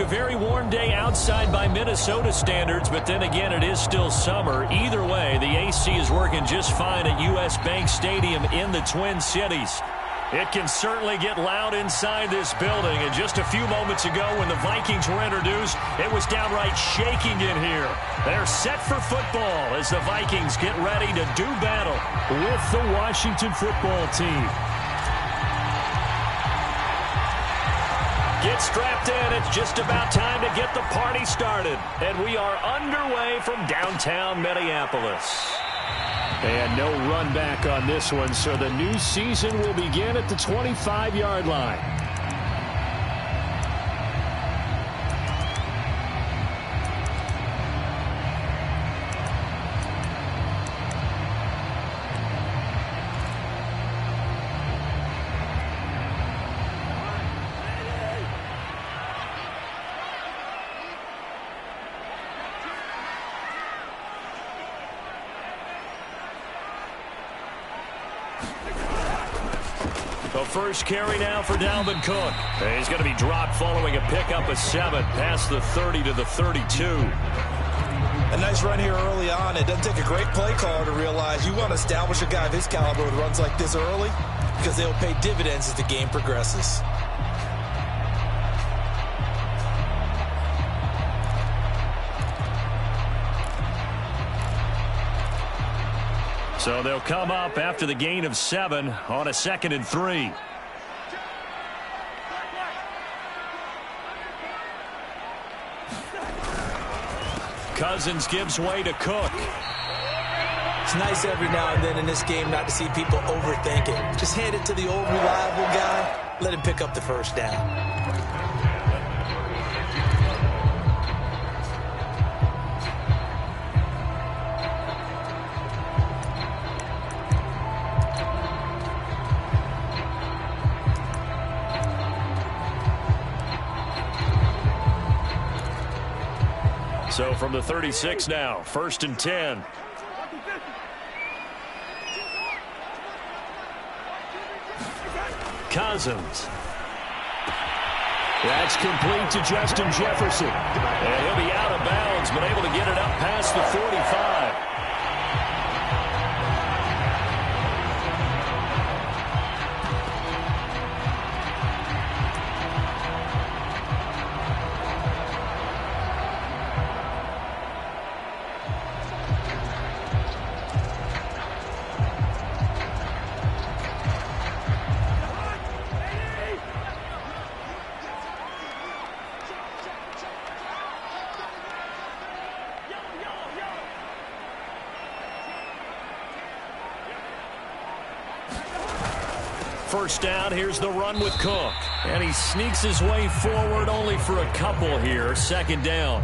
a very warm day outside by Minnesota standards, but then again, it is still summer. Either way, the AC is working just fine at U.S. Bank Stadium in the Twin Cities. It can certainly get loud inside this building, and just a few moments ago when the Vikings were introduced, it was downright shaking in here. They're set for football as the Vikings get ready to do battle with the Washington football team. Get strapped in. It's just about time to get the party started. And we are underway from downtown Minneapolis. And no run back on this one, so the new season will begin at the 25-yard line. The first carry now for Dalvin Cook. He's going to be dropped following a pickup of 7 past the 30 to the 32. A nice run here early on. It doesn't take a great play caller to realize you want to establish a guy of his caliber with runs like this early because they'll pay dividends as the game progresses. So they'll come up after the gain of 7 on a 2nd and 3. Cousins gives way to Cook. It's nice every now and then in this game not to see people overthink it. Just hand it to the old reliable guy. Let him pick up the first down. So from the 36 now, 1st and 10. Cousins. That's complete to Justin Jefferson. And he'll be out of bounds, but able to get it up past the 45. First down, here's the run with Cook. And he sneaks his way forward only for a couple here. 2nd down.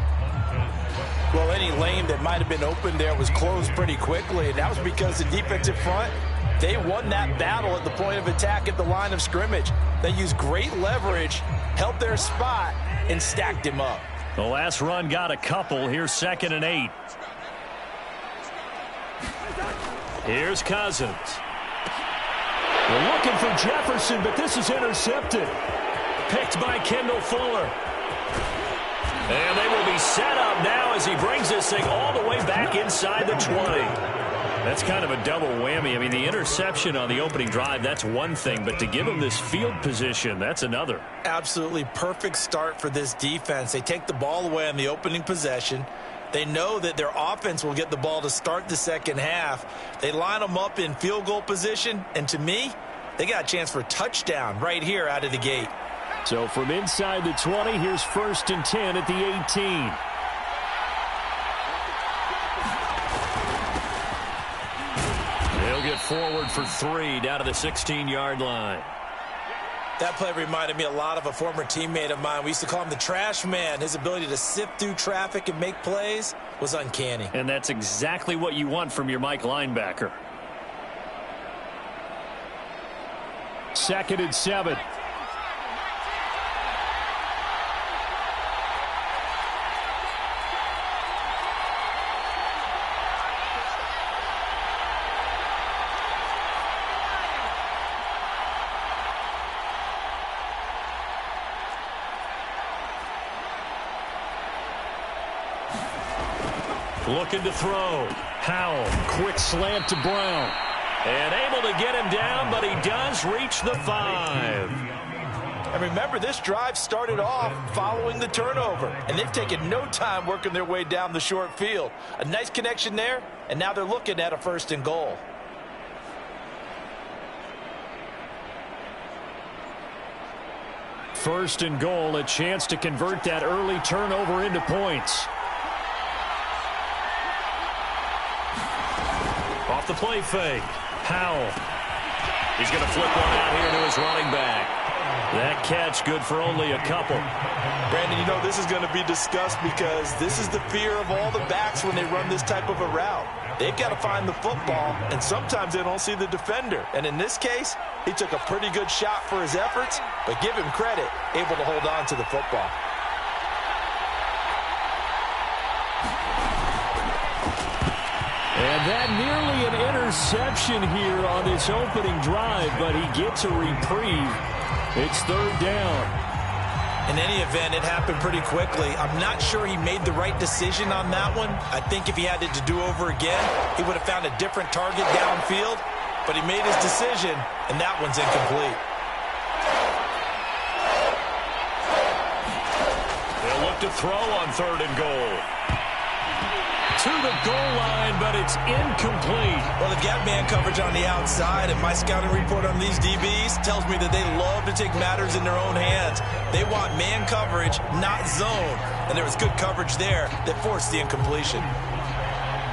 Well, any lane that might have been open there was closed pretty quickly, and that was because the defensive front, they won that battle at the point of attack at the line of scrimmage. They used great leverage, held their spot, and stacked him up. The last run got a couple. Here's 2nd and 8. Here's Cousins. They're looking for Jefferson, but this is intercepted. Picked by Kendall Fuller. And they will be set up now as he brings this thing all the way back inside the 20. That's kind of a double whammy. I mean, the interception on the opening drive, that's one thing, but to give him this field position, that's another. Absolutely perfect start for this defense. They take the ball away on the opening possession. They know that their offense will get the ball to start the second half. They line them up in field goal position, and to me, they got a chance for a touchdown right here out of the gate. So from inside the 20, here's 1st and 10 at the 18. They'll get forward for 3 down to the 16-yard line. That play reminded me a lot of a former teammate of mine. We used to call him the trash man. His ability to sift through traffic and make plays was uncanny. And that's exactly what you want from your Mike linebacker. 2nd and 7. Looking to throw. Howell, quick slant to Brown. And able to get him down, but he does reach the 5. And remember, this drive started off following the turnover, and they've taken no time working their way down the short field. A nice connection there, and now they're looking at a 1st and goal. First and goal, a chance to convert that early turnover into points. Off the play fake. Howell. He's going to flip one out here to his running back. That catch good for only a couple. Brandon, you know this is going to be discussed because this is the fear of all the backs when they run this type of a route. They've got to find the football, and sometimes they don't see the defender. And in this case, he took a pretty good shot for his efforts, but give him credit, able to hold on to the football. And that nearly an interception here on this opening drive, but he gets a reprieve. It's 3rd down. In any event, it happened pretty quickly. I'm not sure he made the right decision on that one. I think if he had it to do over again, he would have found a different target downfield. But he made his decision, and that one's incomplete. They'll look to throw on 3rd and goal. To the goal line, but it's incomplete. Well, they've got man coverage on the outside, and my scouting report on these DBs tells me that they love to take matters in their own hands. They want man coverage, not zone. And there was good coverage there that forced the incompletion.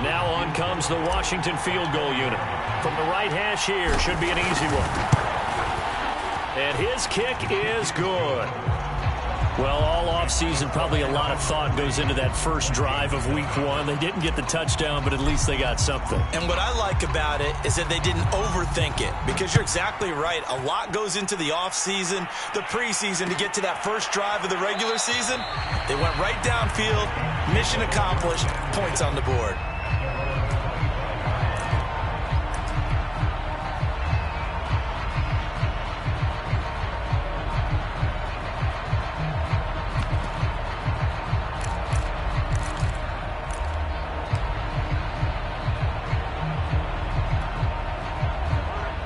Now on comes the Washington field goal unit. From the right hash here, should be an easy one. And his kick is good. Well, all offseason, probably a lot of thought goes into that first drive of week 1. They didn't get the touchdown, but at least they got something. And what I like about it is that they didn't overthink it, because you're exactly right. A lot goes into the offseason, the preseason to get to that first drive of the regular season. They went right downfield, mission accomplished, points on the board.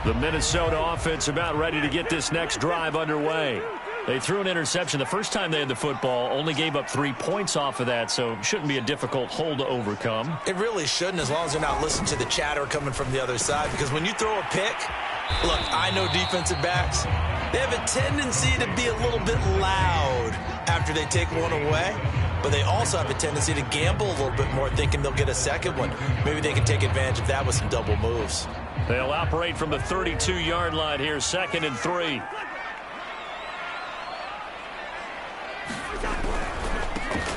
The Minnesota offense about ready to get this next drive underway. They threw an interception the first time they had the football, only gave up 3 points off of that, so it shouldn't be a difficult hole to overcome. It really shouldn't, as long as they're not listening to the chatter coming from the other side, because when you throw a pick, look, I know defensive backs, they have a tendency to be a little bit loud after they take one away, but they also have a tendency to gamble a little bit more, thinking they'll get a second one. Maybe they can take advantage of that with some double moves. They'll operate from the 32-yard line here, 2nd and 3.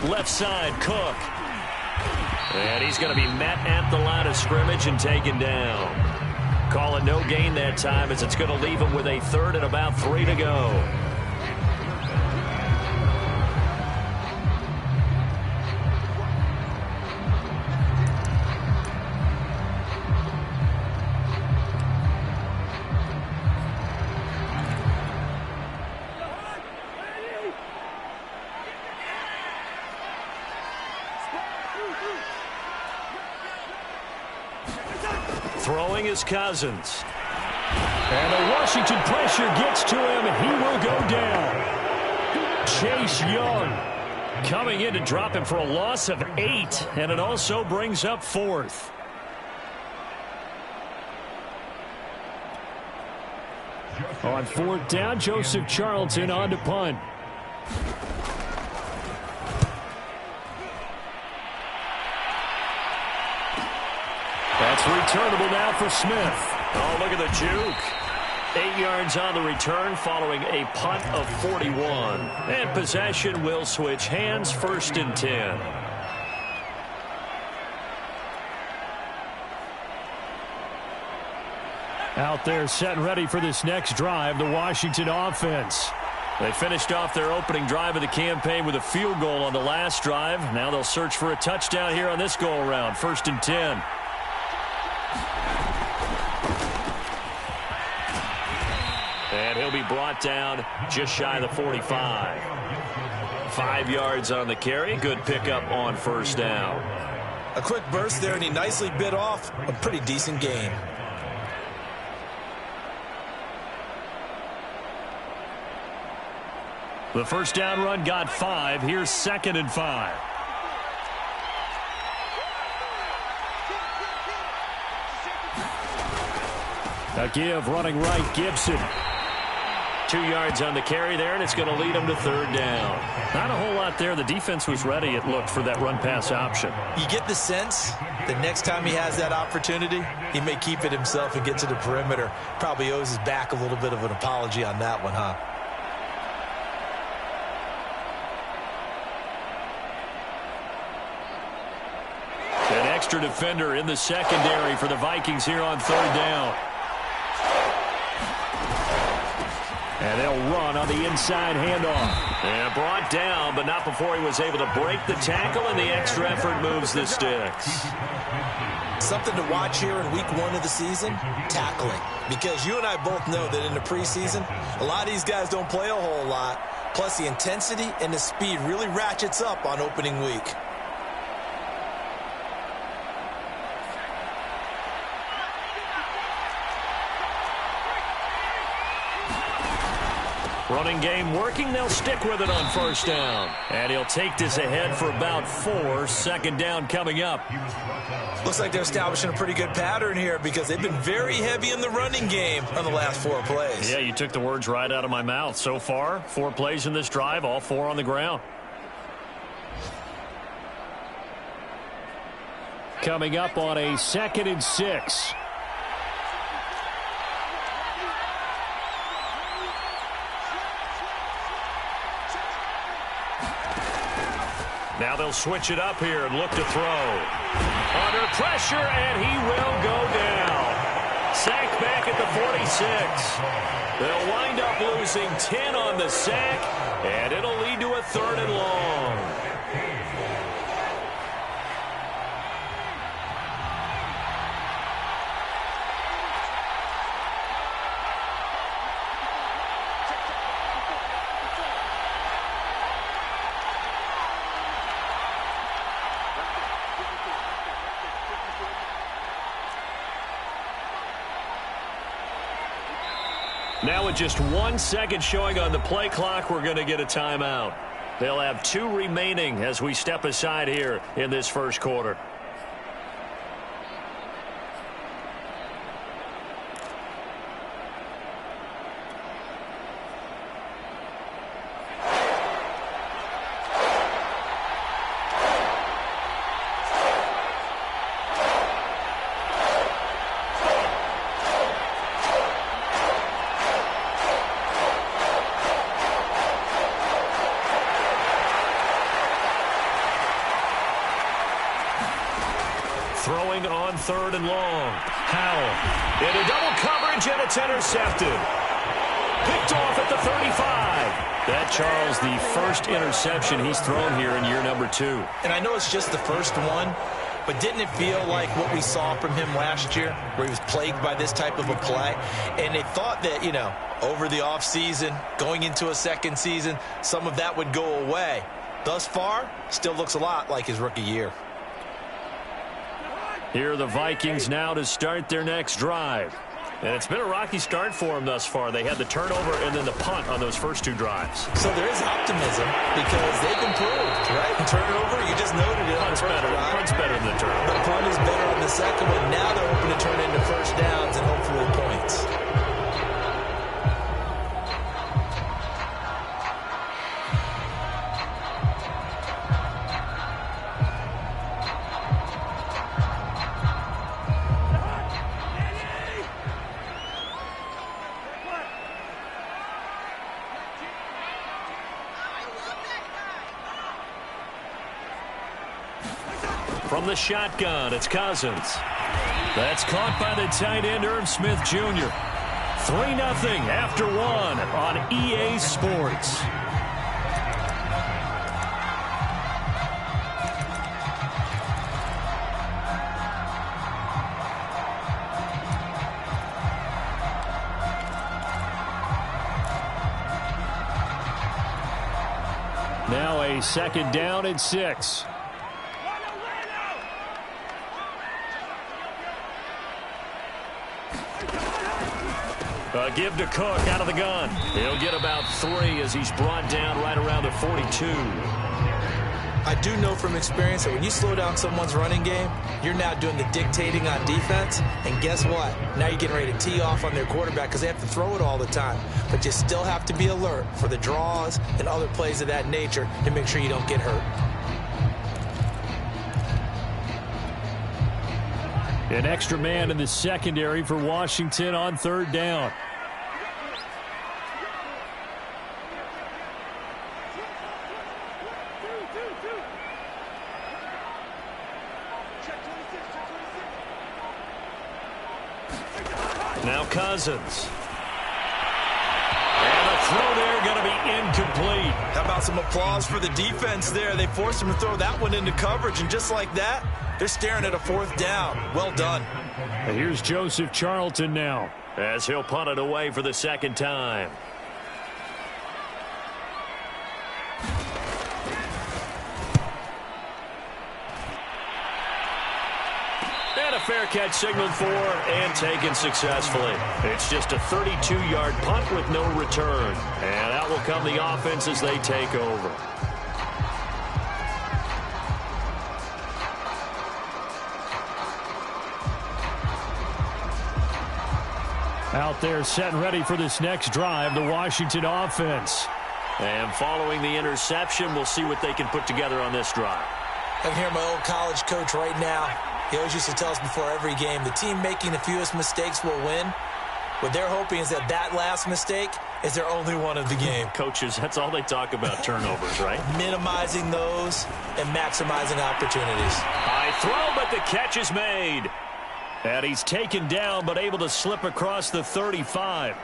Left side, Cook. And he's going to be met at the line of scrimmage and taken down. Call it no gain that time, as it's going to leave him with a 3rd and about 3 to go. Throwing is Cousins. And the Washington pressure gets to him, and he will go down. Chase Young coming in to drop him for a loss of 8, and it also brings up 4th. On 4th down, Joseph Charlton on to punt. That's returnable now for Smith. Oh, look at the juke. 8 yards on the return following a punt of 41. And possession will switch hands, 1st and 10. Out there set and ready for this next drive, the Washington offense. They finished off their opening drive of the campaign with a field goal on the last drive. Now they'll search for a touchdown here on this go-around, 1st and 10. And he'll be brought down just shy of the 45. 5 yards on the carry. Good pickup on 1st down. A quick burst there, and he nicely bit off a pretty decent gain. The first down run got 5. Here's 2nd and 5. A give running right, Gibson. 2 yards on the carry there, and it's going to lead him to 3rd down. Not a whole lot there. The defense was ready, it looked, for that run-pass option. You get the sense that next time he has that opportunity, he may keep it himself and get to the perimeter. Probably owes his back a little bit of an apology on that one, huh? An extra defender in the secondary for the Vikings here on 3rd down. And they'll run on the inside handoff. And brought down, but not before he was able to break the tackle, and the extra effort moves the sticks. Something to watch here in week 1 of the season, tackling. Because you and I both know that in the preseason, a lot of these guys don't play a whole lot. Plus, the intensity and the speed really ratchets up on opening week. Running game working. They'll stick with it on 1st down. And he'll take this ahead for about 4. 2nd down coming up. Looks like they're establishing a pretty good pattern here because they've been very heavy in the running game on the last 4 plays. Yeah, you took the words right out of my mouth. So far, 4 plays in this drive, all 4 on the ground. Coming up on a 2nd and 6. Now they'll switch it up here and look to throw. Under pressure, and he will go down. Sacked back at the 46. They'll wind up losing 10 on the sack, and it'll lead to a 3rd and long. Now with just 1 second showing on the play clock, we're going to get a timeout. They'll have 2 remaining as we step aside here in this 1st quarter. Throwing on 3rd and long. Howell into double coverage, and it's intercepted. Picked off at the 35. That, Charles, the first interception he's thrown here in year number 2. And I know it's just the first one, but didn't it feel like what we saw from him last year, where he was plagued by this type of a play? And they thought that, you know, over the offseason, going into a 2nd season, some of that would go away. Thus far, still looks a lot like his rookie year. Here are the Vikings now to start their next drive. And it's been a rocky start for them thus far. They had the turnover and then the punt on those first 2 drives. So there is optimism because they've improved, right? And turnover, you just noted it. Punt's better than the turnover. The punt is better on the 2nd one. Now they're hoping to turn into 1st downs and hopefully points. From the shotgun, it's Cousins. That's caught by the tight end, Irv Smith Jr. 3-0 after 1 on EA Sports. Now a 2nd down and 6. Give to Cook out of the gun. He'll get about 3 as he's brought down right around the 42. I do know from experience that when you slow down someone's running game, you're now doing the dictating on defense. And guess what? Now you're getting ready to tee off on their quarterback because they have to throw it all the time. But you still have to be alert for the draws and other plays of that nature to make sure you don't get hurt. An extra man in the secondary for Washington on 3rd down. Now Cousins. And the throw there going to be incomplete. How about some applause for the defense there? They forced him to throw that one into coverage, and just like that, they're staring at a 4th down. Well done. And here's Joseph Charlton now as he'll punt it away for the 2nd time. And a fair catch signaled for and taken successfully. It's just a 32-yard punt with no return. And out will come the offense as they take over. Out there set and ready for this next drive, the Washington offense. And following the interception, we'll see what they can put together on this drive. I can hear my old college coach right now. He always used to tell us before every game, the team making the fewest mistakes will win. What they're hoping is that that last mistake is their only one of the game. Coaches, that's all they talk about, turnovers, right? Minimizing those and maximizing opportunities. High throw, but the catch is made. And he's taken down, but able to slip across the 35.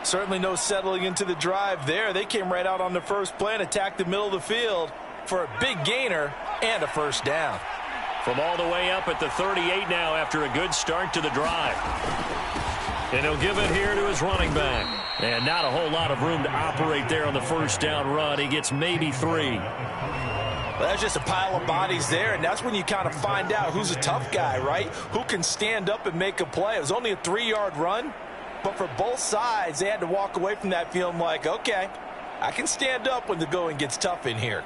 Certainly no settling into the drive there. They came right out on the first play and attacked the middle of the field for a big gainer and a 1st down. From all the way up at the 38 now after a good start to the drive. And he'll give it here to his running back. And not a whole lot of room to operate there on the 1st down run. He gets maybe 3. Well, that's just a pile of bodies there, and that's when you kind of find out who's a tough guy, right? Who can stand up and make a play. It was only a 3-yard run, but for both sides, they had to walk away from that feeling like, okay, I can stand up when the going gets tough in here.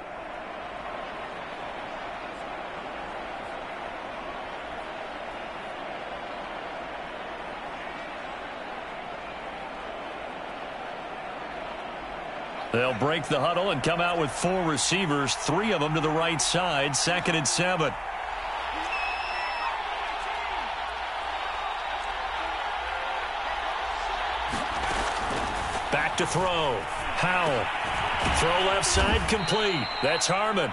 They'll break the huddle and come out with 4 receivers, 3 of them to the right side, 2nd and 7. Back to throw. Howell. Throw left side complete. That's Harmon.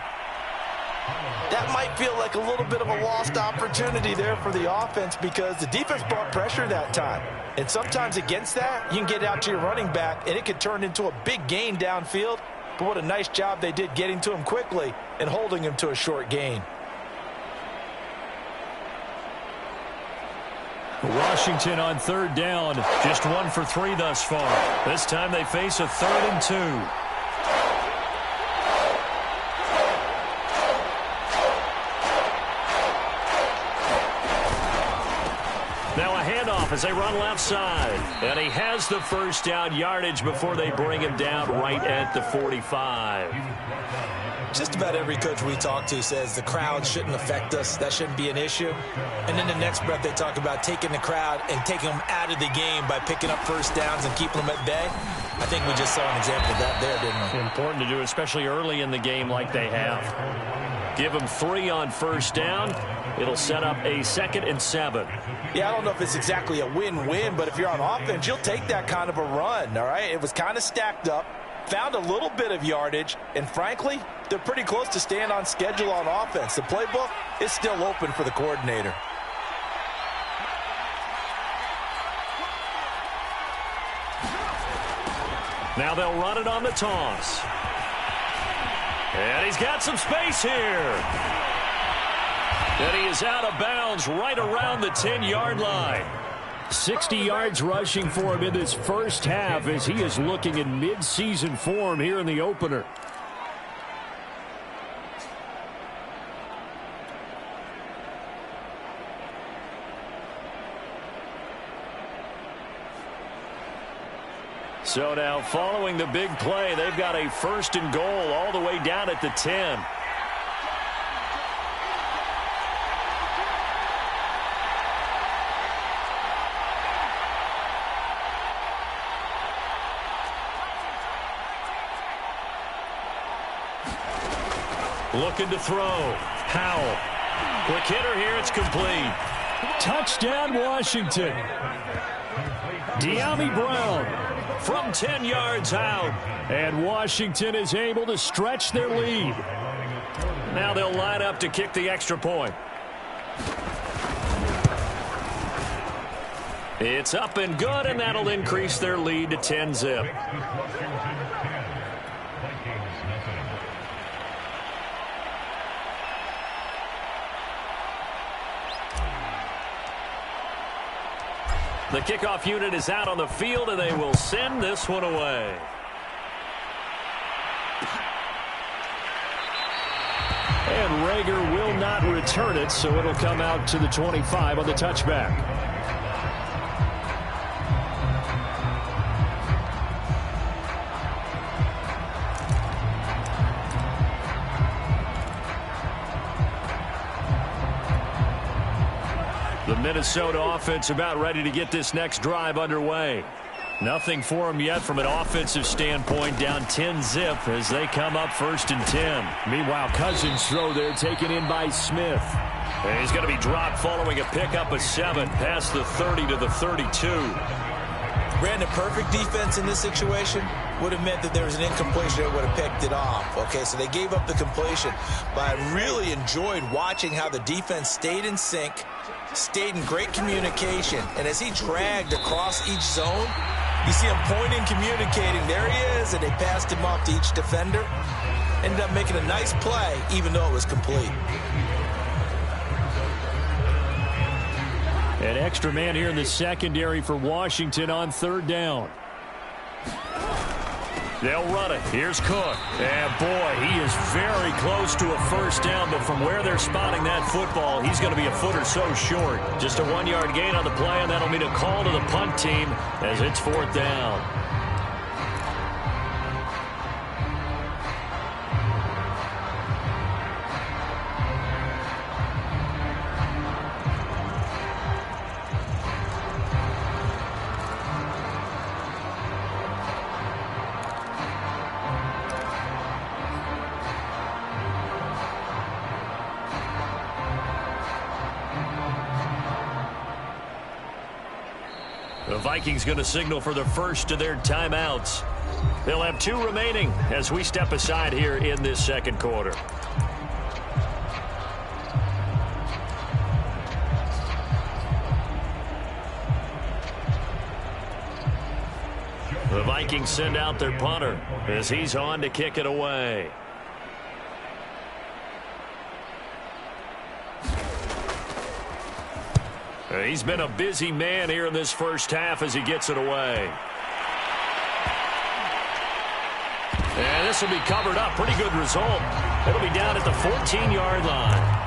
That might feel like a little bit of a lost opportunity there for the offense because the defense brought pressure that time. And sometimes against that, you can get out to your running back, and it could turn into a big gain downfield. But what a nice job they did getting to him quickly and holding him to a short gain. Washington on 3rd down, just 1 for 3 thus far. This time they face a 3rd and 2. As they run left side. And he has the 1st down yardage before they bring him down right at the 45. Just about every coach we talk to says the crowd shouldn't affect us. That shouldn't be an issue. And then the next breath they talk about taking the crowd and taking them out of the game by picking up 1st downs and keeping them at bay. I think we just saw an example of that there, didn't we? Important to do, especially early in the game like they have. Give them 3 on 1st down. It'll set up a 2nd and 7. Yeah, I don't know if it's exactly a win-win, but if you're on offense, you'll take that kind of a run, all right? It was kind of stacked up, found a little bit of yardage, and frankly, they're pretty close to staying on schedule on offense. The playbook is still open for the coordinator. Now they'll run it on the toss. And he's got some space here. And he is out of bounds right around the 10-yard line. 60 yards rushing for him in this 1st half as he is looking in mid-season form here in the opener. So now following the big play, they've got a 1st and goal all the way down at the 10. Looking to throw. Howell. Quick hitter here. It's complete. Touchdown, Washington. De'Ami Brown from 10 yards out. And Washington is able to stretch their lead. Now they'll line up to kick the extra point. It's up and good, and that'll increase their lead to 10-zip. The kickoff unit is out on the field, and they will send this one away. And Rager will not return it, so it'll come out to the 25 on the touchback. The Minnesota offense about ready to get this next drive underway. Nothing for them yet from an offensive standpoint, down 10-zip as they come up 1st and 10. Meanwhile, Cousins' throw there taken in by Smith. And he's going to be dropped following a pickup of 7 past the 30 to the 32. Brandon, perfect defense in this situation would have meant that there was an incompletion. They would have picked it off. Okay, so they gave up the completion. But I really enjoyed watching how the defense stayed in sync, stayed in great communication. And as he dragged across each zone, you see him pointing, communicating. There he is, and they passed him off to each defender. Ended up making a nice play, even though it was complete. An extra man here in the secondary for Washington on 3rd down. They'll run it. Here's Cook. And, boy, he is very close to a 1st down, but from where they're spotting that football, he's going to be a foot or so short. Just a 1-yard gain on the play, and that'll mean a call to the punt team as it's 4th down. The Vikings going to signal for the first of their timeouts. They'll have 2 remaining as we step aside here in this 2nd quarter. The Vikings send out their punter as he's on to kick it away. He's been a busy man here in this 1st half as he gets it away. And this will be covered up. Pretty good result. It'll be down at the 14-yard line.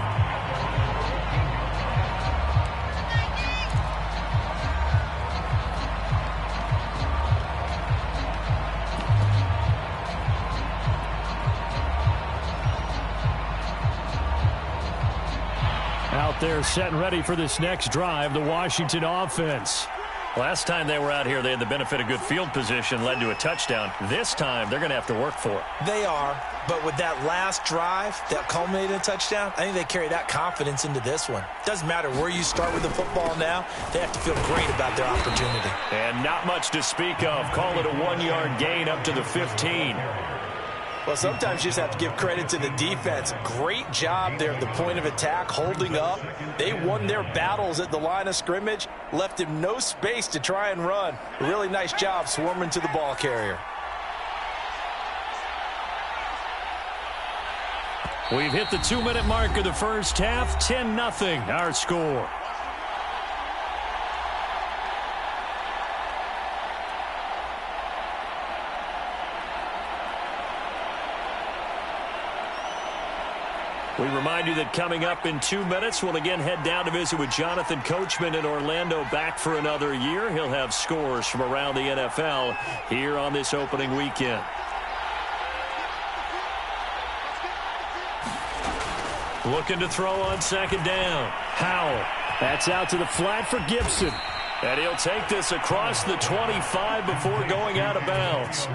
Out there set and ready for this next drive, the Washington offense. Last time they were out here, they had the benefit of good field position, led to a touchdown. This time, they're going to have to work for it. They are, but with that last drive that culminated in a touchdown, I think they carry that confidence into this one. Doesn't matter where you start with the football now, they have to feel great about their opportunity. And not much to speak of. Call it a 1-yard gain up to the 15. Well, sometimes you just have to give credit to the defense. Great job there at the point of attack, holding up. They won their battles at the line of scrimmage, left him no space to try and run. A really nice job swarming to the ball carrier. We've hit the 2-minute mark of the 1st half. 10-0 our score. We remind you that coming up in 2 minutes, we'll again head down to visit with Jonathan Coachman in Orlando, back for another year. He'll have scores from around the NFL here on this opening weekend. Looking to throw on second down. Howell. That's out to the flat for Gibson. And he'll take this across the 25 before going out of bounds.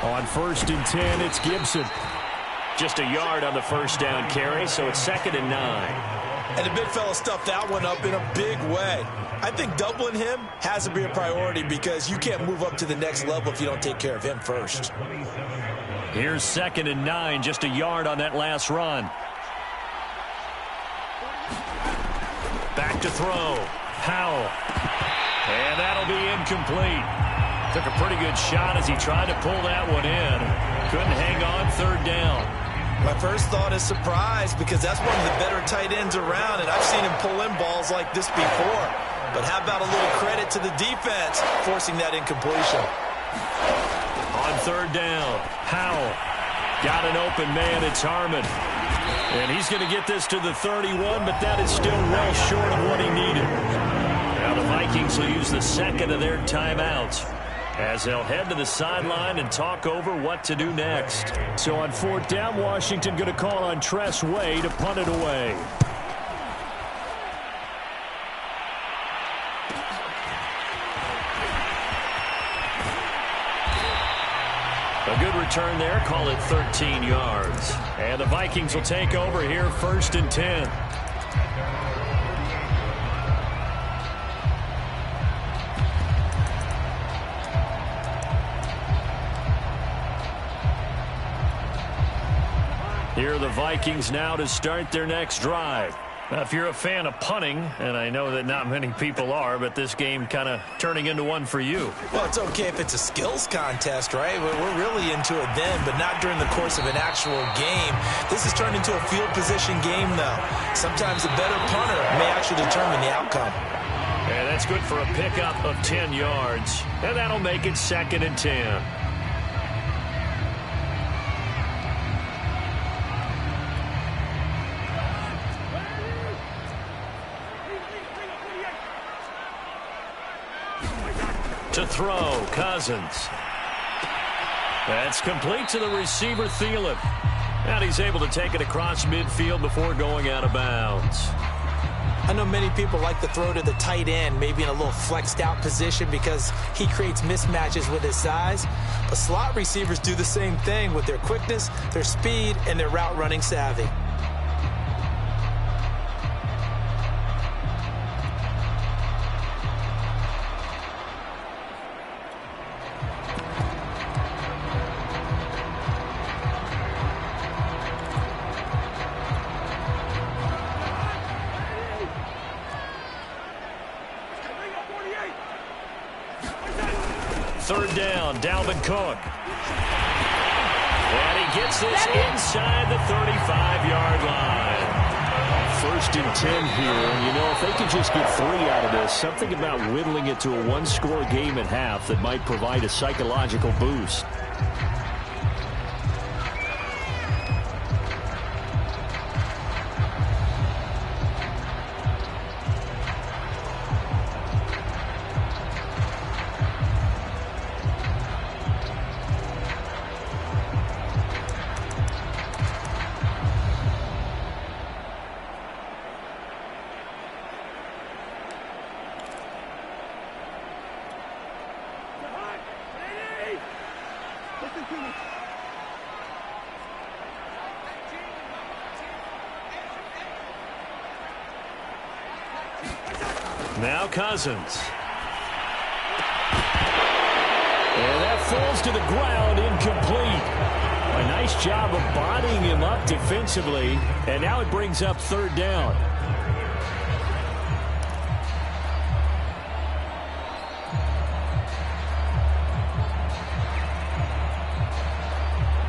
On 1st and 10, it's Gibson. Just a yard on the first down carry, so it's 2nd and 9. And the big fella stuffed that one up in a big way. I think doubling him has to be a priority because you can't move up to the next level if you don't take care of him first. Here's 2nd and 9, just a yard on that last run. Back to throw. Howell. And that'll be incomplete. Took a pretty good shot as he tried to pull that one in. Couldn't hang on 3rd down. My first thought is surprise because that's one of the better tight ends around, and I've seen him pull in balls like this before. But how about a little credit to the defense forcing that incompletion? On 3rd down, Howell. Got an open man, it's Harmon. And he's going to get this to the 31, but that is still well short of what he needed. Now the Vikings will use the 2nd of their timeouts, as they'll head to the sideline and talk over what to do next. So on 4th down, Washington going to call on Tress Way to punt it away. A good return there, call it 13 yards. And the Vikings will take over here, 1st and 10. Here are the Vikings now to start their next drive. Now, if you're a fan of punting, and I know that not many people are, but this game kind of turning into one for you. Well, it's okay if it's a skills contest, right? We're really into it then, but not during the course of an actual game. This has turned into a field position game, though. Sometimes the better punter may actually determine the outcome. And that's good for a pickup of 10 yards. And that'll make it 2nd and 10. To throw, Cousins. That's complete to the receiver, Thielen. And he's able to take it across midfield before going out of bounds. I know many people like to throw to the tight end, maybe in a little flexed out position because he creates mismatches with his size. But slot receivers do the same thing with their quickness, their speed, and their route running savvy. Third down, Dalvin Cook. And he gets this inside the 35-yard line. 1st and 10 here. And, you know, if they could just get 3 out of this, something about whittling it to a one-score game at half that might provide a psychological boost. Now Cousins. And that falls to the ground, incomplete. A nice job of bodying him up defensively. And now it brings up 3rd down.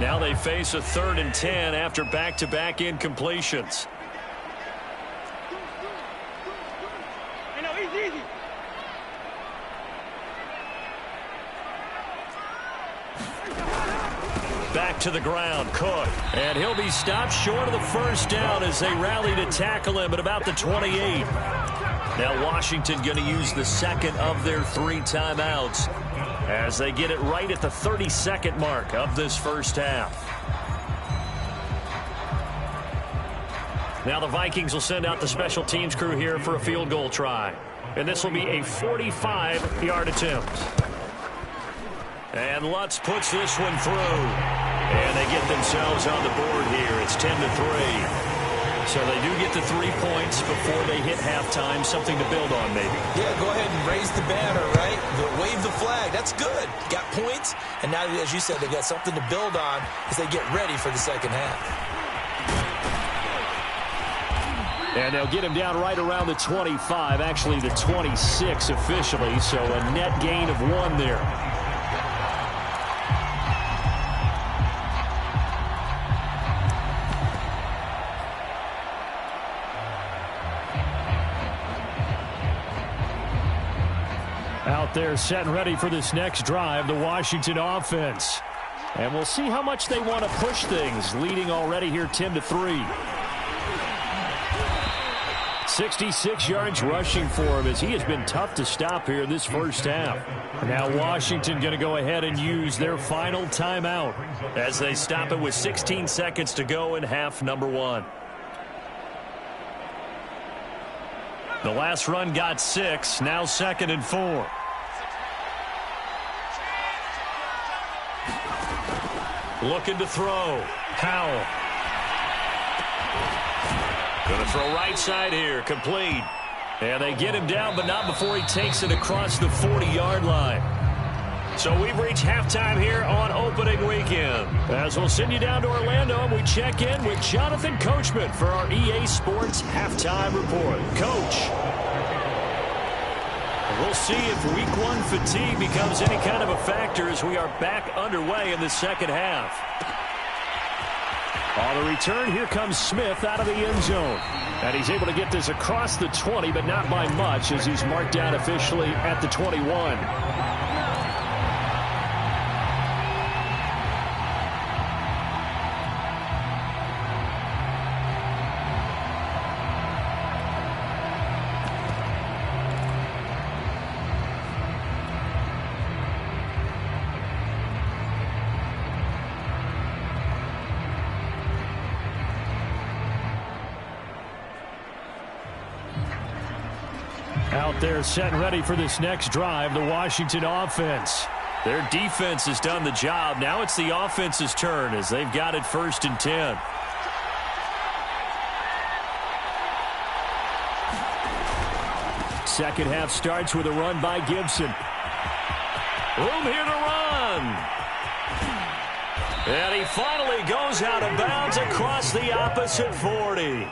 Now they face a 3rd and 10 after back-to-back incompletions. Back to the ground, Cook. And he'll be stopped short of the first down as they rally to tackle him at about the 28. Now Washington going to use the second of their 3 timeouts as they get it right at the 32nd mark of this first half. Now the Vikings will send out the special teams crew here for a field goal try. And this will be a 45-yard attempt. And Lutz puts this one through. And they get themselves on the board here. It's 10-3. So they do get the 3 points before they hit halftime. Something to build on, maybe. Yeah, go ahead and raise the banner, right? Wave the flag. That's good. Got points. And now, as you said, they've got something to build on as they get ready for the second half. And they'll get him down right around the 25, actually the 26 officially. So a net gain of 1 there. Out there set and ready for this next drive, the Washington offense. And we'll see how much they want to push things, leading already here 10-3. 66 yards rushing for him as he has been tough to stop here in this first half. Now Washington going to go ahead and use their final timeout as they stop it with 16 seconds to go in half number 1. The last run got 6, now 2nd and 4. Looking to throw. Howell. Going to throw right side here. Complete. And they get him down, but not before he takes it across the 40-yard line. So we've reached halftime here on opening weekend. As we'll send you down to Orlando, and we check in with Jonathan Coachman for our EA Sports Halftime Report. Coach. We'll see if week 1 fatigue becomes any kind of a factor as we are back underway in the second half. On the return, here comes Smith out of the end zone. And he's able to get this across the 20, but not by much as he's marked down officially at the 21. Out there set and ready for this next drive, the Washington offense. Their defense has done the job. Now it's the offense's turn as they've got it 1st and 10. Second half starts with a run by Gibson. Room here to run. And he finally goes out of bounds across the opposite 40.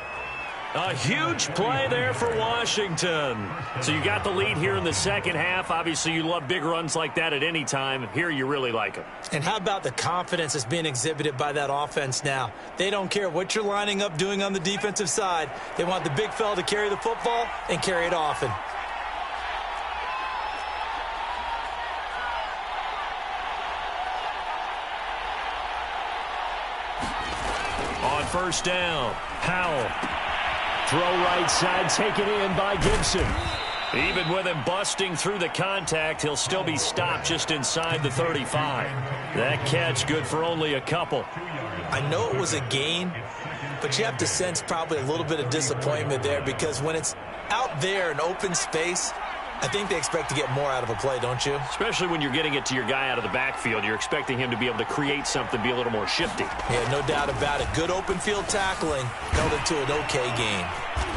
A huge play there for Washington. So you got the lead here in the second half. Obviously, you love big runs like that at any time. Here, you really like them. And how about the confidence that's being exhibited by that offense now? They don't care what you're lining up doing on the defensive side. They want the big fella to carry the football and carry it often. On first down, Howell. Throw right side, taken in by Gibson. Even with him busting through the contact, he'll still be stopped just inside the 35. That catch good for only a couple. I know it was a gain, but you have to sense probably a little bit of disappointment there because when it's out there in open space, I think they expect to get more out of a play, don't you? Especially when you're getting it to your guy out of the backfield. You're expecting him to be able to create something, be a little more shifty. Yeah, no doubt about it. Good open field tackling held it to an okay gain.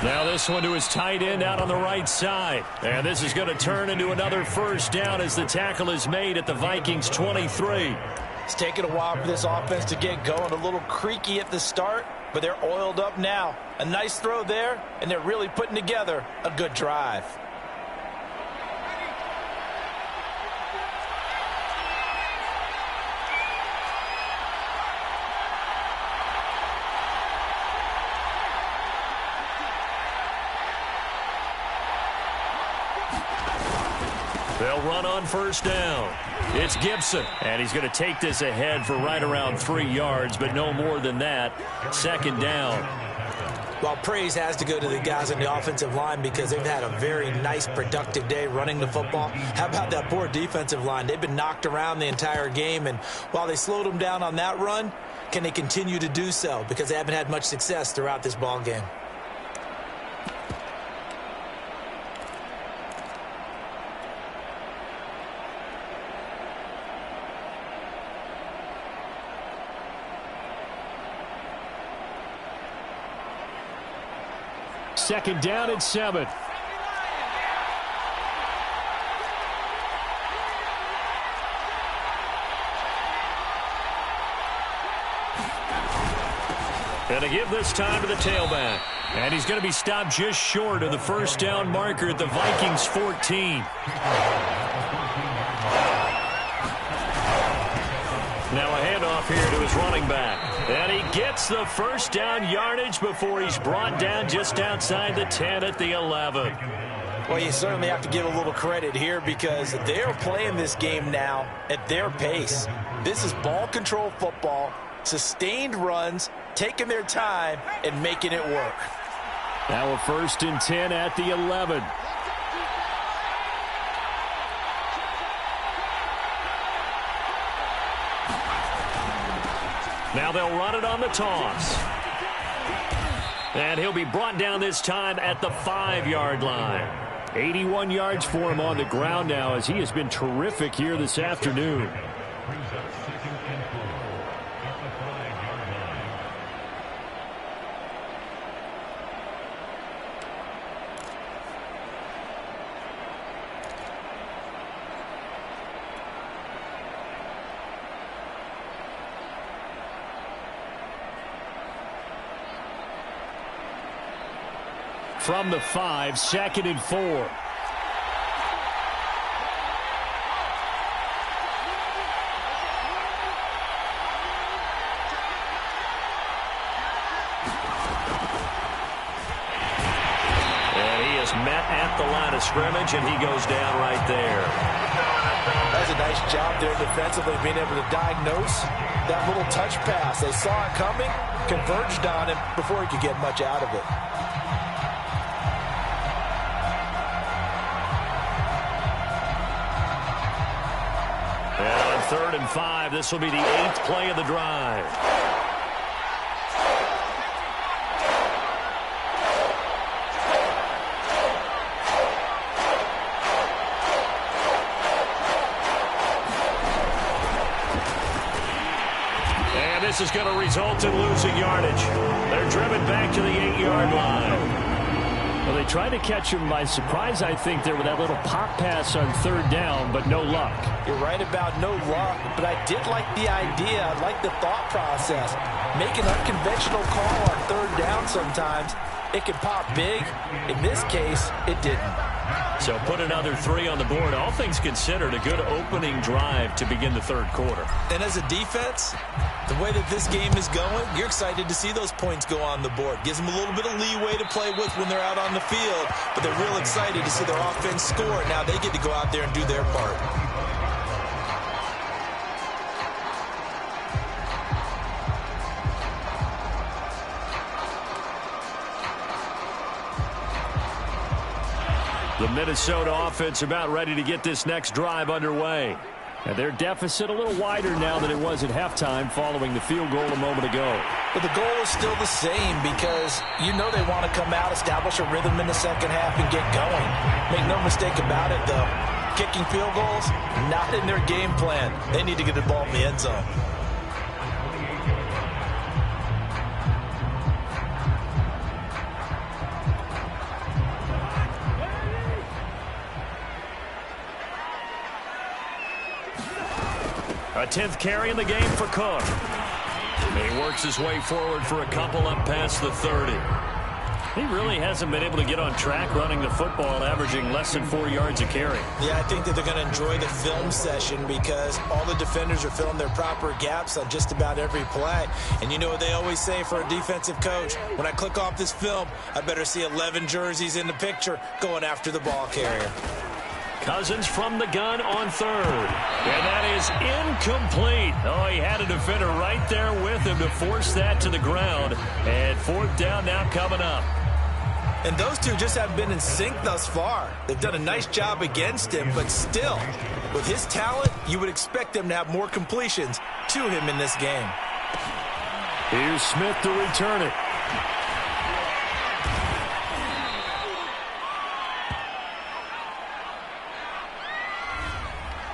Now this one to his tight end out on the right side. And this is going to turn into another first down as the tackle is made at the Vikings 23. It's taken a while for this offense to get going. A little creaky at the start, but they're oiled up now. A nice throw there, and they're really putting together a good drive. They'll run on first down. It's Gibson, and he's going to take this ahead for right around 3 yards, but no more than that. Second down. Well, praise has to go to the guys on the offensive line because they've had a very nice, productive day running the football. How about that poor defensive line? They've been knocked around the entire game, and while they slowed them down on that run, can they continue to do so? Because they haven't had much success throughout this ball game. Second down and 7. And to give this time to the tailback. And he's going to be stopped just short of the first down marker at the Vikings 14. Now a handoff here to his running back. And he gets the first down yardage before he's brought down just outside the 10 at the 11. Well, you certainly have to give a little credit here because they're playing this game now at their pace. This is ball control football, sustained runs, taking their time, and making it work. Now a 1st and 10 at the 11. Now they'll run it on the toss. And he'll be brought down this time at the 5-yard line. 81 yards for him on the ground now as he has been terrific here this afternoon. From the 5, 2nd and 4. And he is met at the line of scrimmage, and he goes down right there. That's a nice job there defensively, being able to diagnose that little touch pass. They saw it coming, converged on him before he could get much out of it. And on 3rd and 5, this will be the 8th play of the drive. And this is going to result in losing yardage. They're driven back to the 8-yard line. Well, they tried to catch him by surprise, I think, there with that little pop pass on 3rd down, but no luck. You're right about no luck, but I did like the idea. I like the thought process. Make an unconventional call on 3rd down sometimes. It can pop big. In this case, it didn't. So put another 3 on the board. All things considered, a good opening drive to begin the 3rd quarter. And as a defense, the way that this game is going, you're excited to see those points go on the board. Gives them a little bit of leeway to play with when they're out on the field, but they're real excited to see their offense score. Now they get to go out there and do their part. The Minnesota offense about ready to get this next drive underway. And their deficit a little wider now than it was at halftime following the field goal a moment ago. But the goal is still the same because you know they want to come out, establish a rhythm in the second half, and get going. Make no mistake about it, though. Kicking field goals, not in their game plan. They need to get the ball in the end zone. A 10th carry in the game for Cook. And he works his way forward for a couple up past the 30. He really hasn't been able to get on track running the football, averaging less than 4 yards a carry. Yeah, I think that they're going to enjoy the film session because all the defenders are filling their proper gaps on just about every play. And you know what they always say for a defensive coach? When I click off this film, I better see 11 jerseys in the picture going after the ball carrier. Cousins from the gun on third. And that is incomplete. Oh, he had a defender right there with him to force that to the ground. And fourth down now coming up. And those two just haven't been in sync thus far. They've done a nice job against him, but still, with his talent, you would expect them to have more completions to him in this game. Here's Smith to return it.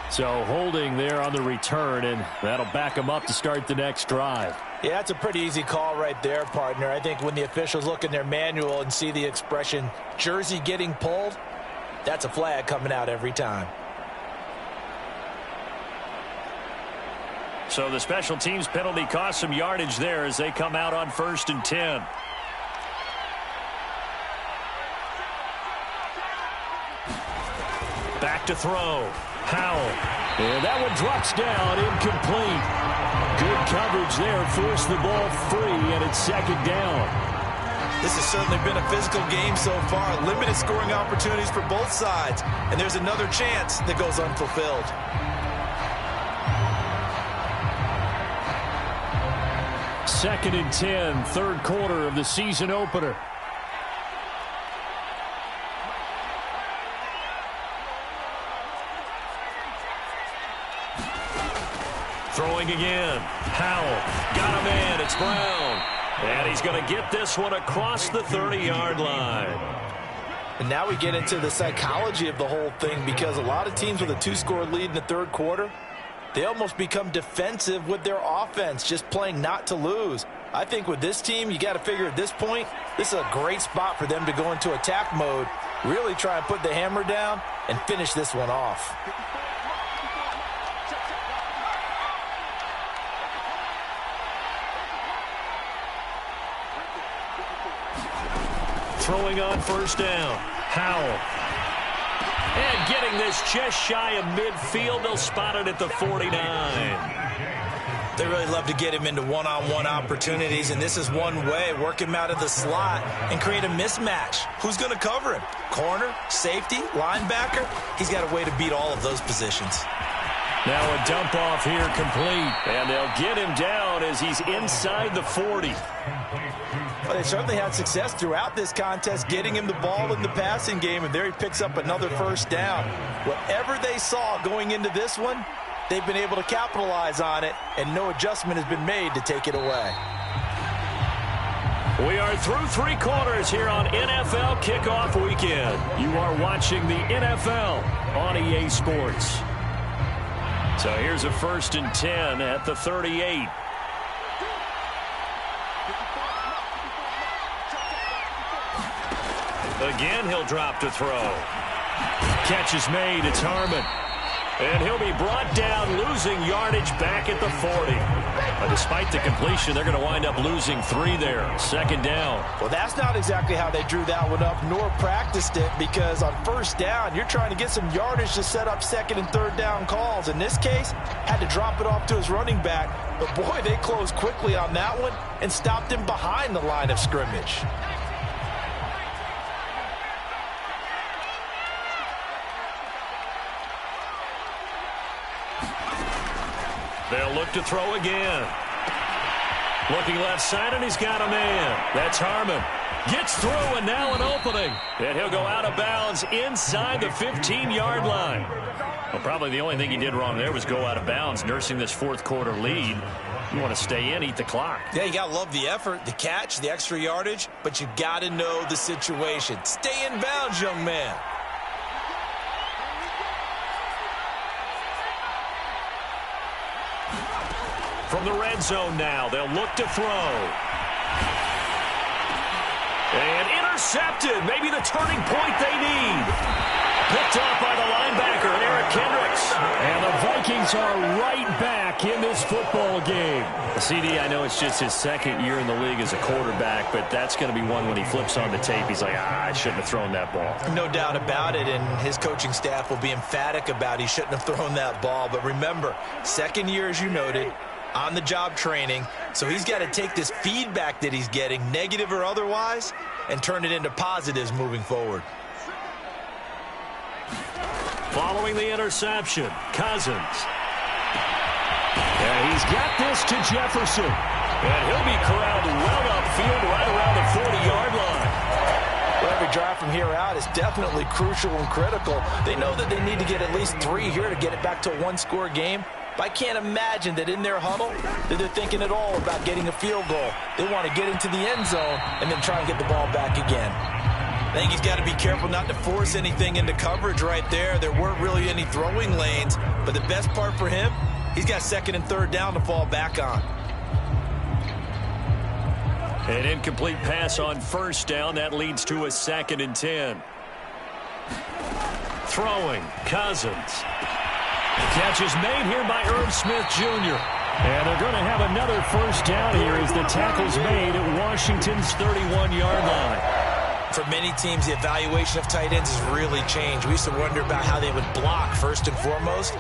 So holding there on the return, and that'll back him up to start the next drive. Yeah, that's a pretty easy call right there, partner. I think when the officials look in their manual and see the expression jersey getting pulled, that's a flag coming out every time. So the special teams penalty cost some yardage there as they come out on 1st and 10. Back to throw. Howell. And that one drops down, incomplete. Good coverage there, forced the ball free, and it's 2nd down. This has certainly been a physical game so far. Limited scoring opportunities for both sides. And there's another chance that goes unfulfilled. Second and 10, third quarter of the season opener. Throwing again. Howell got a man. It's Brown. And he's going to get this one across the 30-yard line. And now we get into the psychology of the whole thing, because a lot of teams with a 2-score lead in the third quarter, they almost become defensive with their offense, just playing not to lose. I think with this team, you got to figure at this point, this is a great spot for them to go into attack mode, really try and put the hammer down and finish this one off. Throwing on 1st down. Howell. And getting this just shy of midfield. They'll spot it at the 49. They really love to get him into one-on-one opportunities, and this is one way. Work him out of the slot and create a mismatch. Who's going to cover him? Corner, safety, linebacker? He's got a way to beat all of those positions. Now a dump off here complete. And they'll get him down as he's inside the 40. Well, they certainly had success throughout this contest getting him the ball in the passing game, and there he picks up another 1st down. Whatever they saw going into this one, they've been able to capitalize on it, and no adjustment has been made to take it away. We are through 3 quarters here on NFL Kickoff Weekend. You are watching the NFL on EA Sports. So here's a 1st and 10 at the 38. Again, he'll drop to throw. Catch is made. It's Harmon. And he'll be brought down, losing yardage back at the 40. But despite the completion, they're going to wind up losing 3 there. 2nd down. Well, that's not exactly how they drew that one up, nor practiced it, because on 1st down, you're trying to get some yardage to set up 2nd and 3rd down calls. In this case, had to drop it off to his running back. But, boy, they closed quickly on that one and stopped him behind the line of scrimmage. They'll look to throw again. Looking left side, and he's got a man. That's Harmon. Gets through, and now an opening. And he'll go out of bounds inside the 15-yard line. Well, probably the only thing he did wrong there was go out of bounds, nursing this 4th quarter lead. You want to stay in, eat the clock. Yeah, you got to love the effort, the catch, the extra yardage, but you got to know the situation. Stay in bounds, young man. From the red zone now, they'll look to throw. And intercepted. Maybe the turning point they need. Picked off by the linebacker, Eric Kendricks. And the Vikings are right back in this football game. CD, I know it's just his 2nd year in the league as a quarterback, but that's going to be one when he flips on the tape. He's like, I shouldn't have thrown that ball. No doubt about it, and his coaching staff will be emphatic about he shouldn't have thrown that ball. But remember, 2nd year, as you noted, on-the-job training, so he's got to take this feedback that he's getting, negative or otherwise, and turn it into positives moving forward. Following the interception, Cousins. And he's got this to Jefferson. And he'll be corralled well upfield right around the 40-yard line. Well, every drive from here out is definitely crucial and critical. They know that they need to get at least 3 here to get it back to a one-score game. But I can't imagine that in their huddle that they're thinking at all about getting a field goal. They want to get into the end zone and then try and get the ball back again. I think he's got to be careful not to force anything into coverage right there. There weren't really any throwing lanes. But the best part for him, he's got 2nd and 3rd down to fall back on. An incomplete pass on 1st down. That leads to a 2nd and 10. Throwing, Cousins. Catch is made here by Irv Smith Jr. And they're going to have another 1st down here as the tackle's made at Washington's 31-yard line. For many teams, the evaluation of tight ends has really changed. We used to wonder about how they would block first and foremost.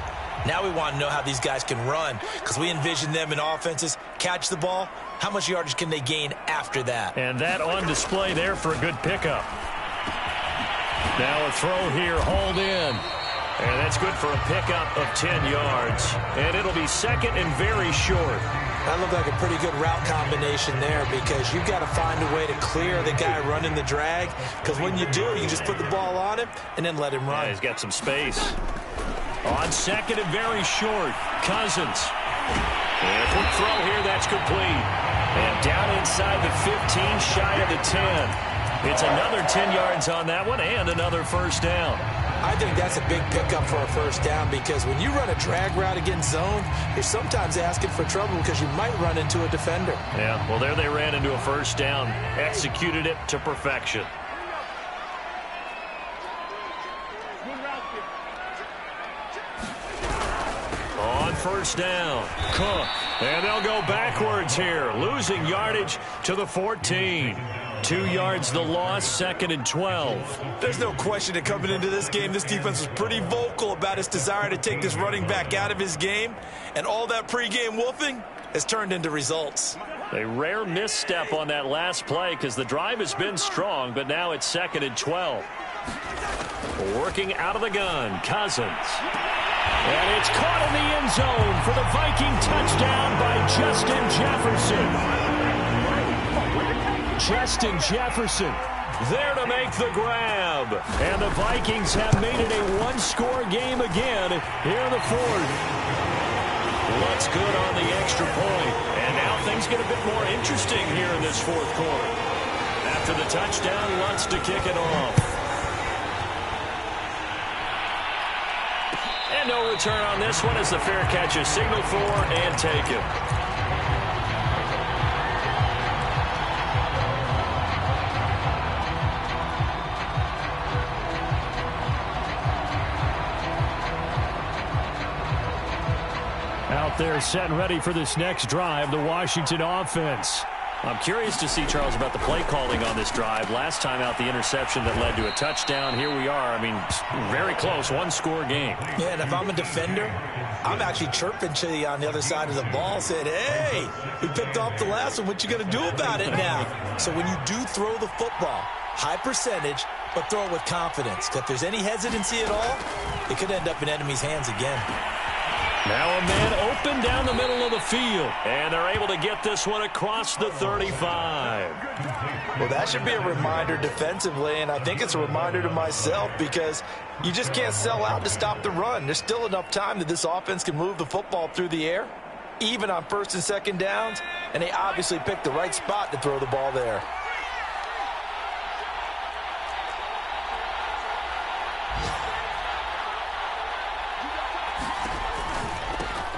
Now we want to know how these guys can run, because we envision them in offenses catch the ball. How much yardage can they gain after that? And that on display there for a good pickup. Now a throw here, hauled in. And that's good for a pickup of 10 yards. And it'll be 2nd and very short. That looked like a pretty good route combination there, because you've got to find a way to clear the guy running the drag, because when you do, you just put the ball on him and then let him run. Yeah, he's got some space. On 2nd and very short, Cousins. And a quick throw here, that's complete. And down inside the 15, shy of the 10. It's another 10 yards on that one and another 1st down. I think that's a big pickup for a 1st down, because when you run a drag route against zone, you're sometimes asking for trouble because you might run into a defender. Yeah, well, there they ran into a 1st down, executed it to perfection. On 1st down, Cook. And they'll go backwards here, losing yardage to the 14. 2 yards the loss, 2nd and 12. There's no question that coming into this game, this defense was pretty vocal about its desire to take this running back out of his game. And all that pregame wolfing has turned into results. A rare misstep on that last play, because the drive has been strong, but now it's 2nd and 12. Working out of the gun, Cousins. And it's caught in the end zone for the Viking touchdown by Justin Jefferson. Justin Jefferson there to make the grab. And the Vikings have made it a one-score game again here in the 4th. Looks good on the extra point. And now things get a bit more interesting here in this 4th quarter. After the touchdown, Lutz to kick it off. And no return on this one as the fair catch is signaled for and taken. Out there set and ready for this next drive, the Washington offense. I'm curious to see, Charles, about the play calling on this drive. Last time out, the interception that led to a touchdown. Here we are. I mean, very close, one-score game. Yeah, and if I'm a defender, I'm actually chirping to you on the other side of the ball, saying, hey, we picked off the last one. What you going to do about it now? So when you do throw the football, high percentage, but throw it with confidence. Because if there's any hesitancy at all, it could end up in enemy's hands again. Now a man open down the middle of the field. And they're able to get this one across the 35. Well, that should be a reminder defensively, and I think it's a reminder to myself, because you just can't sell out to stop the run. There's still enough time that this offense can move the football through the air, even on 1st and 2nd downs, and they obviously picked the right spot to throw the ball there.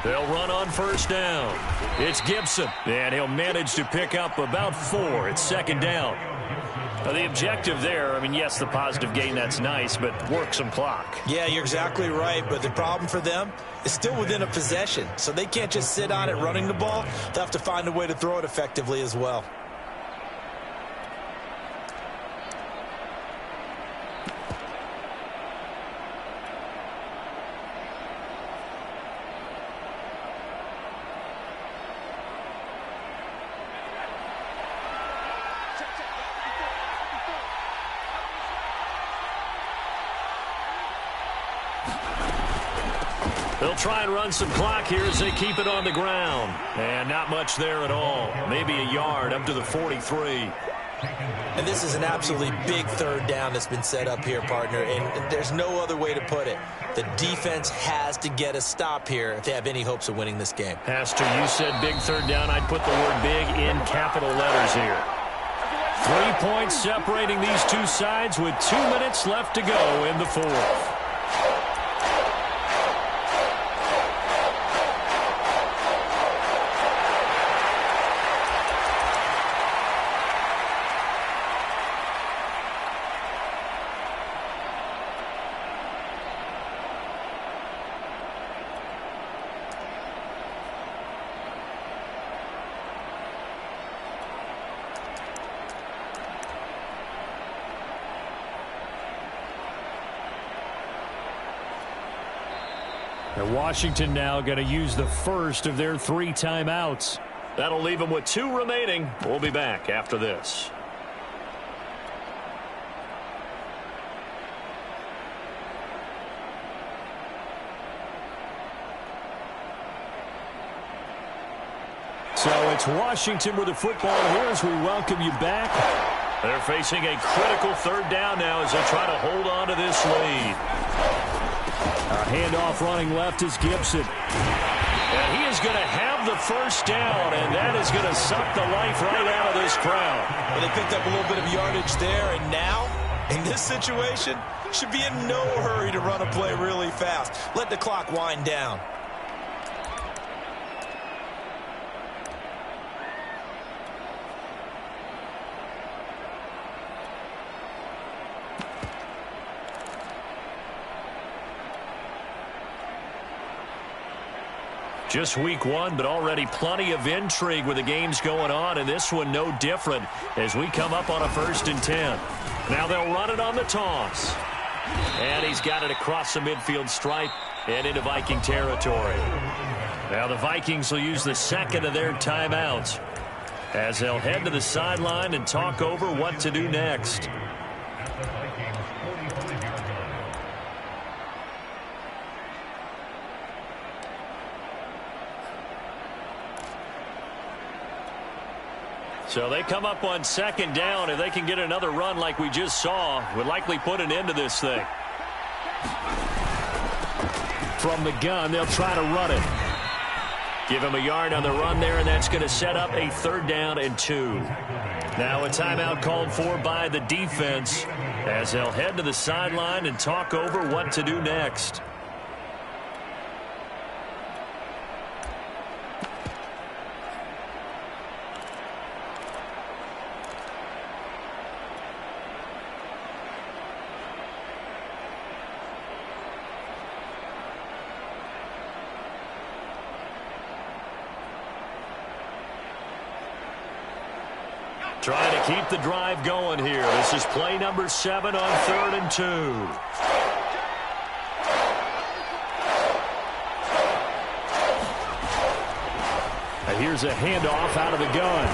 They'll run on 1st down. It's Gibson, and he'll manage to pick up about 4. It's 2nd down. Now, the objective there, I mean, yes, the positive gain, that's nice, but work some clock. Yeah, you're exactly right, but the problem for them is still within a possession, so they can't just sit on it running the ball. They'll have to find a way to throw it effectively as well. They'll try and run some clock here as they keep it on the ground. And not much there at all. Maybe a yard up to the 43. And this is an absolutely big third down that's been set up here, partner. And there's no other way to put it. The defense has to get a stop here if they have any hopes of winning this game. Has to. You said big third down. I'd put the word big in capital letters here. 3 points separating these two sides with 2 minutes left to go in the fourth. And Washington now going to use the first of their 3 timeouts. That'll leave them with 2 remaining. We'll be back after this. So it's Washington with the football here as we welcome you back. They're facing a critical third down now as they try to hold on to this lead. A handoff running left is Gibson. And he is going to have the first down, and that is going to suck the life right out of this crowd. Well, they picked up a little bit of yardage there, and now, in this situation, should be in no hurry to run a play really fast. Let the clock wind down. Just week 1, but already plenty of intrigue with the games going on, and this one no different as we come up on a 1st and 10. Now they'll run it on the toss. And he's got it across the midfield stripe and into Viking territory. Now the Vikings will use the second of their timeouts as they'll head to the sideline and talk over what to do next. So they come up on 2nd down. If they can get another run like we just saw, would likely put an end to this thing. From the gun, they'll try to run it. Give him a yard on the run there, and that's going to set up a 3rd down and 2. Now a timeout called for by the defense as they'll head to the sideline and talk over what to do next. Trying to keep the drive going here. This is play number 7 on 3rd and 2. And here's a handoff out of the gun.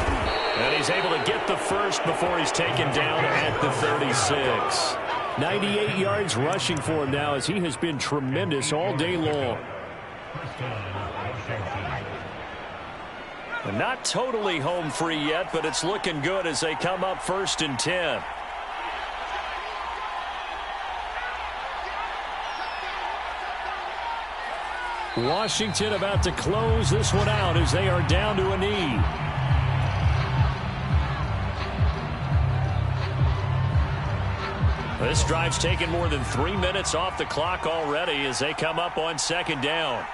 And he's able to get the first before he's taken down at the 36. 98 yards rushing for him now as he has been tremendous all day long. Not totally home free yet, but it's looking good as they come up 1st and 10. Washington about to close this one out as they are down to a knee. This drive's taken more than 3 minutes off the clock already as they come up on 2nd down.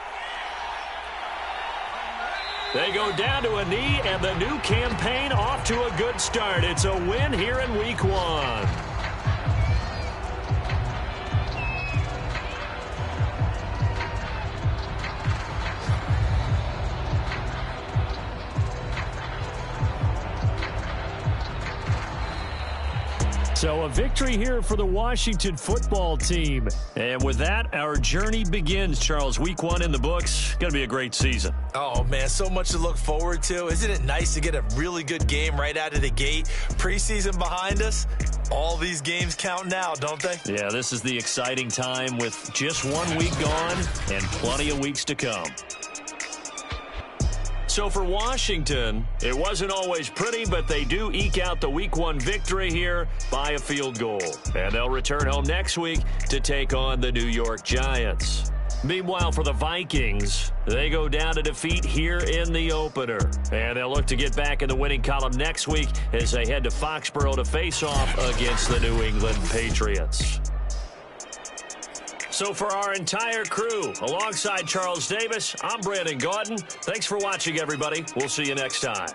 They go down to a knee, and the new campaign off to a good start. It's a win here in week 1. So a victory here for the Washington football team. And with that, our journey begins, Charles. Week 1 in the books. Going to be a great season. Oh, man, so much to look forward to. Isn't it nice to get a really good game right out of the gate? Preseason behind us. All these games count now, don't they? Yeah, this is the exciting time with just 1 week gone and plenty of weeks to come. So for Washington, it wasn't always pretty, but they do eke out the Week 1 victory here by a field goal. And they'll return home next week to take on the New York Giants. Meanwhile, for the Vikings, they go down to defeat here in the opener. And they'll look to get back in the winning column next week as they head to Foxborough to face off against the New England Patriots. So for our entire crew, alongside Charles Davis, I'm Brandon Gaudin. Thanks for watching, everybody. We'll see you next time.